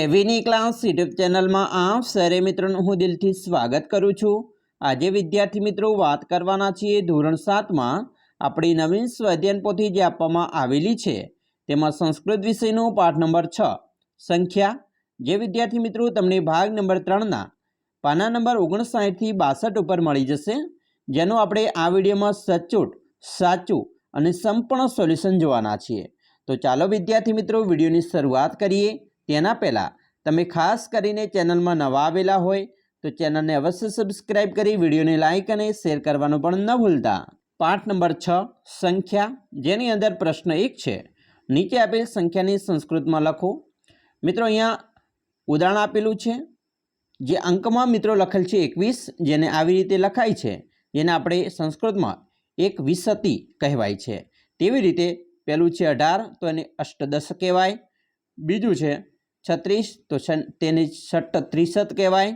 એવીની class YouTube ચેનલમાં આપ સરે મિત્રોનું હું દિલથી સ્વાગત કરું છું। આજે વિદ્યાર્થી મિત્રો વાત કરવાના છીએ ધોરણ 7માં આપણી નવીન સ્વાધ્યાયન પોથી જે આપવામાં આવેલી છે તેમાં સંસ્કૃત વિષયનો પાઠ નંબર 6 સંખ્યા, જે વિદ્યાર્થી મિત્રો તમને ભાગ નંબર 3ના પાના નંબર 59 થી 62 ઉપર મળી જશે, જેનો આપણે આ વિડીયોમાં સચોટ, સાચું અને સંપૂર્ણ સોલ્યુશન જોવાના છીએ। તો ચાલો વિદ્યાર્થી મિત્રો વિડીયોની શરૂઆત કરીએ। તેના પહેલાં તમે ખાસ કરીને ચેનલમાં નવા આવેલા હોય તો ચેનલને અવશ્ય સબસ્ક્રાઇબ કરી વિડીયોને લાઇક અને શેર કરવાનું પણ ન ભૂલતા। પાઠ નંબર 6 સંખ્યા, જેની અંદર પ્રશ્ન 1 છે, નીચે આપેલ સંખ્યાની સંસ્કૃતમાં લખો। મિત્રો અહીંયા ઉદાહરણ આપેલું છે, જે અંકમાં મિત્રો લખેલ છે 21, જેને આવી રીતે લખાય છે, જેને આપણે સંસ્કૃતમાં એક વિસતિ કહેવાય છે। તેવી રીતે પહેલું છે 18, તો એને અષ્ટદશ કહેવાય। બીજું છે 36, તો તેને ષટ્ત્રિશત કહેવાય।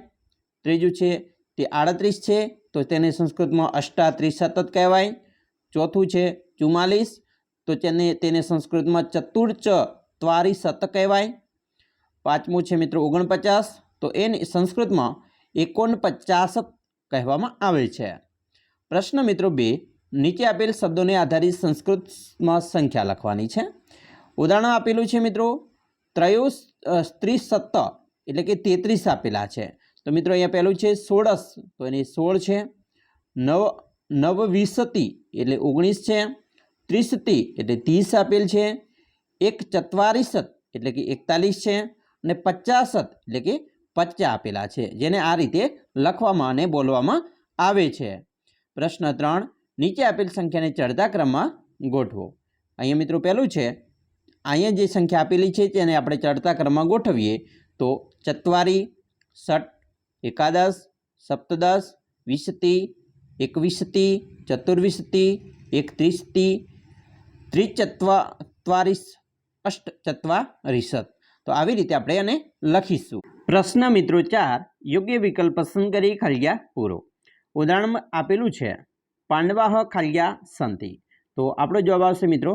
ત્રીજું છે તે 38 છે, તો તેને સંસ્કૃતમાં અષ્ટાત્રિશત કહેવાય। ચોથું છે 44, તો તેને સંસ્કૃતમાં ચતુર્ચત્વારિશત કહેવાય। પાંચમું છે મિત્રો 49, તો એને સંસ્કૃતમાં 49 કહેવામાં આવે છે। પ્રશ્ન મિત્રો 2, નીચે આપેલ શબ્દોને આધારિત સંસ્કૃતમાં સંખ્યા લખવાની છે। ઉદાહરણ આપેલું છે મિત્રો ત્રયોસ્ત્રિશત એટલે કે 33 આપેલા છે। તો મિત્રો અહીંયા પહેલું છે 16, તો એની 16 છે। નવવિશતિ એટલે 19 છે। ત્રિશતિ એટલે 30 આપેલ છે। એક ચત્વારિશત એટલે કે 41 છે, અને 50 એટલે કે 50 આપેલા છે, જેને આ રીતે લખવામાં અને બોલવામાં આવે છે। પ્રશ્ન 3, નીચે આપેલ સંખ્યાને ચડતા ક્રમમાં ગોઠવો। અહીંયા મિત્રો પહેલું છે, અહીંયા જે સંખ્યા આપેલી છે તેને આપણે ચડતા ક્રમમાં ગોઠવીએ તો ચત્વારી, ષટ, એકાદશ, સપ્તદશ, વિશતિ, એકવિશતિ, ચતુર્વિશતિ, એકત્રિશતિ, ત્રિચત્વારિશ, અષ્ટચત્વારિશત। તો આવી રીતે આપણે એને લખીશું। પ્રશ્ન મિત્રો 4, યોગ્ય વિકલ્પ પસંદ કરી ખલ્યા પૂરો। ઉદાહરણ આપેલું છે પાંડવાહ ખલ્યા સંતિ, તો આપણો જવાબ આવશે મિત્રો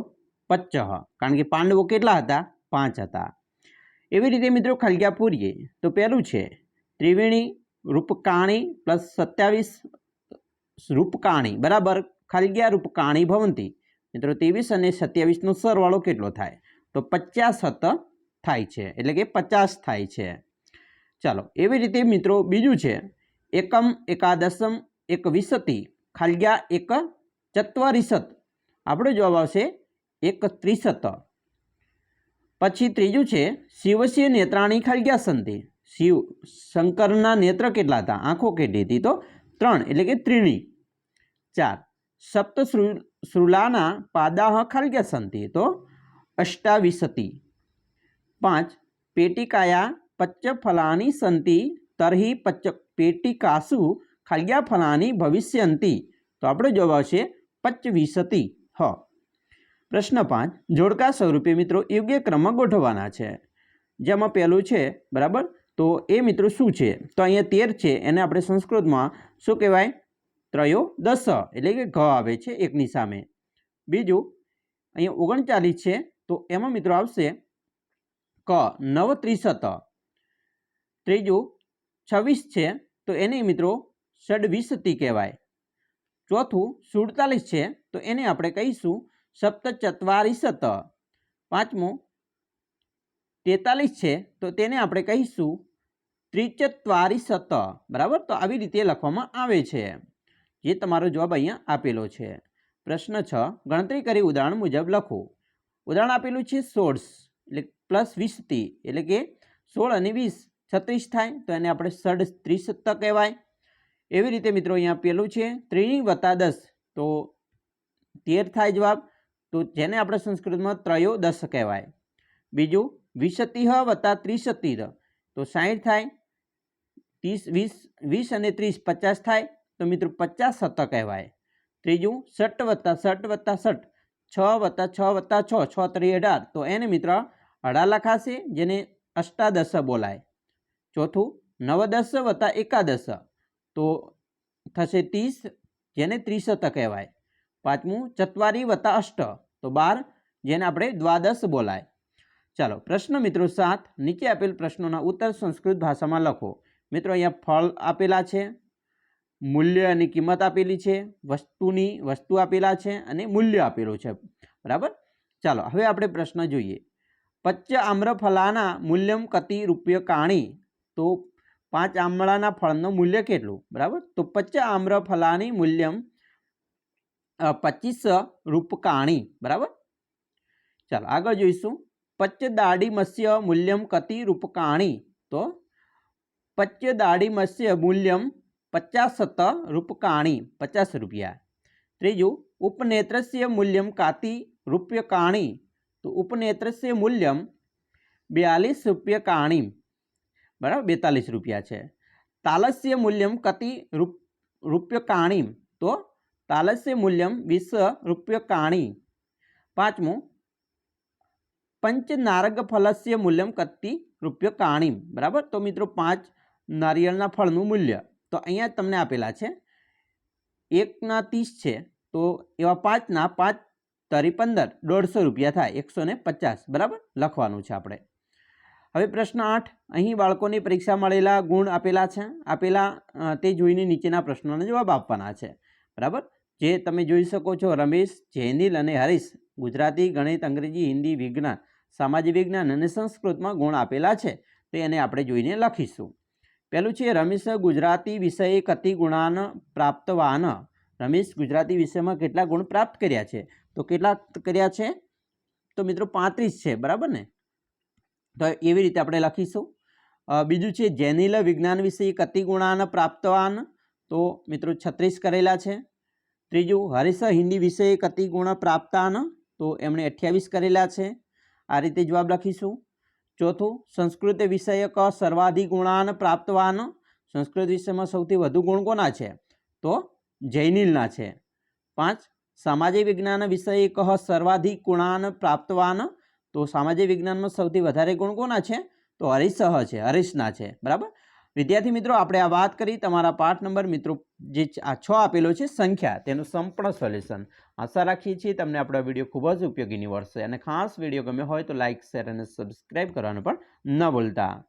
50, કારણ કે પાંડવો કેટલા હતા? 5 હતા। એવી રીતે મિત્રો ખલ્યા પૂરીએ તો પહેલું છે ત્રિવેણી રૂપકાણી પ્લસ 27 રૂપકાણી બરાબર ખલ્યા રૂપકાણી ભવંતી। મિત્રો 23 અને 27નો સરવાળો કેટલો થાય? તો 50 થાય છે, એટલે કે 50 થાય છે। ચાલો, એવી રીતે મિત્રો બીજું છે એકમ એકાદશમ એકવિશતિ ખલ્યા એક ચત્વારિશત, આપણો જવાબ આવશે 31। પછી ત્રીજું છે શિવસ્ય નેત્રાણી ખલ્યા સંતિ, શંકરના નેત્ર કેટલા હતા? આંખો કેટલી હતી? તો 3 એટલે કે ત્રીણી। 4, સપ્ત શૃલાના પાદાહ ખલ્યા સંતિ, તો અષ્ટાવિશતિ। 5, પેટિકાયા પચ્ચ ફલાની સંતિ તર્હિ પેટિકાસુ ખલ્યા ફલાની ભવિષ્યંતિ, તો આપણો જવાબ આવશે 25। પ્રશ્ન 5, જોડકા સ્વરૂપે મિત્રો યોગ્ય ક્રમમાં ગોઠવવાના છે। જેમાં પહેલું છે બરાબર, તો એ મિત્રો શું છે? તો અહીંયા 13 છે, એને આપણે સંસ્કૃતમાં શું કહેવાય? ત્રયોદશ એટલે કે ઘ આવે છે એકની સામે। બીજું અહીંયા 39 છે, તો એમાં મિત્રો આવશે ક નવત્રિશત। ત્રીજું 26 છે, તો એને મિત્રો ષડવિશતિ કહેવાય। ચોથું 47 છે, તો એને આપણે કહીશું સપ્તચત્વારિશત। પાંચમું 43 છે, તો તેને આપણે કહીશું ત્રિચત્વારિશત બરાબર। તો આવી રીતે લખવામાં આવે છે, જે તમારો જવાબ અહીંયા આપેલો છે। પ્રશ્ન 6, ગણતરી કરી ઉદાહરણ મુજબ લખો। ઉદાહરણ આપેલું છે 16 એટલે પ્લસ 20 એટલે કે 16 અને 20 36 થાય, તો એને આપણે ષડત્રિશત કહેવાય। એવી રીતે મિત્રો અહીંયા પેલું છે 3 વત્તા 10, તો 13 થાય જવાબ, તો જેને આપણે સંસ્કૃતમાં ત્રયોદશ કહેવાય। બીજું વિશતિહ વત્તા ત્રિશતિ, તો 60 થાય। 20 અને 30 50 થાય, તો મિત્રો 50 કહેવાય। ત્રીજું 60 વત્તા 60 વત્તા 60, 6 વત્તા 6 વત્તા 6, 6 3 18, તો એને મિત્ર 18 લખાશે, જેને અષ્ટાદશ બોલાય। ચોથું નવદશ વત્તા એકાદશ, તો થશે 30, જેને ત્રિશત કહેવાય। પાંચમું ચત્વારી વત્તા અષ્ટ, તો 12, જેને આપણે દ્વાદશ બોલાય। ચાલો પ્રશ્ન મિત્રો 7, નીચે આપેલ પ્રશ્નોના ઉત્તર સંસ્કૃત ભાષામાં લખો. મિત્રો અહીંયા ફળ આપેલા છે, મૂલ્ય અને કિંમત આપેલી છે, વસ્તુ આપેલા છે અને મૂલ્ય આપેલું છે. બરાબર. ચાલો હવે આપણે પ્રશ્ન જોઈએ. પચ્ચ આમ્રફલાના મૂલ્યમ કતિ રૂપ્યકાણી. તો 5 આંબળાના ફળનું મૂલ્ય કેટલું? બરાબર. તો પચ્ચ આમ્રફલાની મૂલ્યમ 25 રૂપકાણી. બરાબર. ચાલો આગળ જોઈશું. પચ્ચ દાડીમસ્ય મૂલ્યમ કતિ રૂપકાણી. તો પચ્ચ દાડીમસ્ય મૂલ્યમ 50 રૂપકાણી, 50 રૂપિયા. ત્રીજું, ઉપનેત્રસ્ય મૂલ્યમ કાતિ રૂપ્યકાણી. તો ઉપનેત્રસ્ય મૂલ્યમ 42 રૂપ્યકાણી. બરાબર, 42 રૂપિયા છે. તાલસ્ય મૂલ્યમ કતિ રૂપ્યકાણી. તો તાલસ્ય મૂલ્યમ 20 રૂપ્યકાણી. પાંચમું, પંચનારગ ફલસ્ય મૂલ્યમ કતિ રૂપ્યકાણી. બરાબર. તો મિત્રો 5 નારિયેળના ફળનું મૂલ્ય તો અહીંયા તમને આપેલા છે 1ના 30 છે, તો એવા 5ના 5 તરી 15, 150 રૂપિયા થાય, 150. બરાબર, લખવાનું છે આપણે. હવે પ્રશ્ન 8, અહીં બાળકોની પરીક્ષા મળેલા ગુણ આપેલા છે. તે જોઈને નીચેના પ્રશ્નોના જવાબ આપવાના છે. બરાબર, જે તમે જોઈ શકો છો. રમેશ, જૈનિલ અને હરીશ ગુજરાતી, ગણિત, અંગ્રેજી, હિન્દી, વિજ્ઞાન, સામાજિક વિજ્ઞાન અને સંસ્કૃતમાં ગુણ આપેલા છે. તો એને આપણે જોઈને લખીશું. પહેલું છે, રમેશ ગુજરાતી વિષયે કતિ ગુણાન પ્રાપ્તવાન. રમેશ ગુજરાતી વિષયમાં કેટલા ગુણ પ્રાપ્ત કર્યા છે? તો કેટલા કર્યા છે? તો મિત્રો 35 છે. બરાબર ને? તો એવી રીતે આપણે લખીશું. બીજું છે, જૈનિલ વિજ્ઞાન વિષયે કતિ ગુણાન પ્રાપ્તવાન. તો મિત્રો 36 કરેલા છે. ત્રીજું, હરીશ હિન્દી વિષયે કતિ ગુણ પ્રાપ્તાન. તો એમણે 28 કરેલા છે. આ રીતે જવાબ લખીશું. ચોથું, સંસ્કૃત વિષયક સર્વાધિક ગુણાન પ્રાપ્તવાન. સંસ્કૃત વિષયમાં સૌથી વધુ ગુણ કોના છે? તો જૈનિલના છે. 5, સામાજિક વિજ્ઞાન વિષયક સર્વાધિક ગુણાન પ્રાપ્તવાન. તો સામાજિક વિજ્ઞાનમાં સૌથી વધારે ગુણ કોના છે? તો હરીશ છે, હરીશના છે. બરાબર. વિદ્યાર્થી મિત્રો, આપણે આ વાત કરી તમારા પાઠ નંબર મિત્રો જે આ 6 આપેલો છે સંખ્યા, તેનું સંપૂર્ણ સોલ્યુશન. આશા રાખીએ છીએ તમને આપણો વિડીયો ખૂબ જ ઉપયોગી નીવડશે. અને ખાસ વિડીયો ગમ્યો હોય તો લાઇક, શેર અને સબસ્ક્રાઈબ કરવાનું પણ ન ભૂલતા.